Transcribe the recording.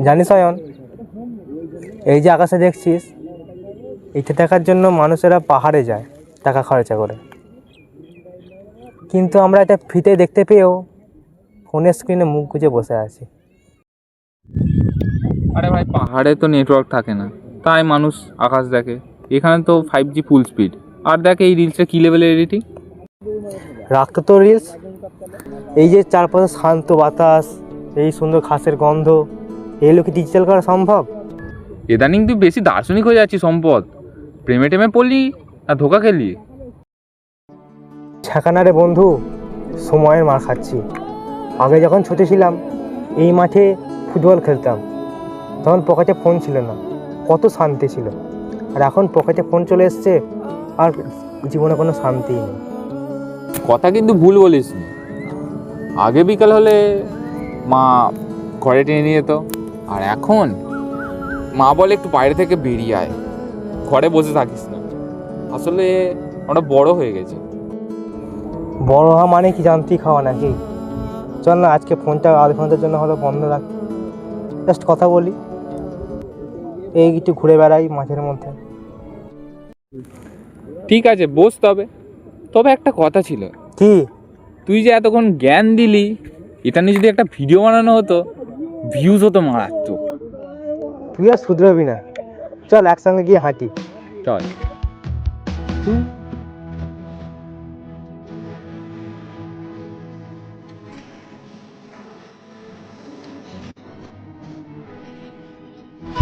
জানিস অয়ন, এই যে আকাশে দেখছিস, এটা দেখার জন্য মানুষেরা পাহাড়ে যায় টাকা খরচা করে, কিন্তু আমরা এটা ফ্রিতে দেখতে পেয়েও ফোনের স্ক্রিনে মুখ গুজে বসে আছি। আরে ভাই, পাহাড়ে তো নেটওয়ার্ক থাকে না, তাই মানুষ আকাশ দেখে। এখানে তো 5G ফুল স্পিড। আর দেখে এই রিলসটা কী লেভেলের এডিটিং। রাখতো তো রিলস, এই যে চারপাশে শান্ত বাতাস, এই সুন্দর ঘাসের গন্ধ, এগুলো কি ডিজিটাল করা সম্ভব? ইদানিং তুই বেশি দার্শনিক হয়ে যাচ্ছিস সম্পদ। প্রেমে টেমে পড়লি আর ধোকা খেলি। ছেঁকানা রে বন্ধু, সময়ের মার খাচ্ছি। আগে যখন ছোট ছিলাম এই মাঠে ফুটবল খেলতাম, তখন পকেটে ফোন ছিল না, কত শান্তি ছিল। আর এখন পকেটে ফোন চলে এসছে, আর জীবনে কোনো শান্তিই নেই। কথা কিন্তু ভুল বলিস নি। আগে বিকাল হলে মা ঘরে টেনে নিয়ে যেত, আর এখন মা বলে একটু বাইরে থেকে বেরিয়ে আয়, ঘরে বসে থাকিস না। আসলে আমরা বড় হয়ে গেছি। বড় হওয়া মানে কি জানতেই খাওয়া নাকি? চল না আজকে ফোনটা আধ ঘন্টার জন্য হলো বন্ধ রাখ, জাস্ট কথা বলি, এই একটু ঘুরে বেড়াই মাঠের মধ্যে। ঠিক আছে, বস। তবে তবে একটা কথা ছিল। কি? তুই যে এতক্ষণ জ্ঞান দিলি, এটা নিয়ে যদি একটা ভিডিও বানানো হতো, ভিউজ হতো মারাত্মক। তুই আর শুধরাবি না, চল একসঙ্গে গিয়ে হাঁটি। চল।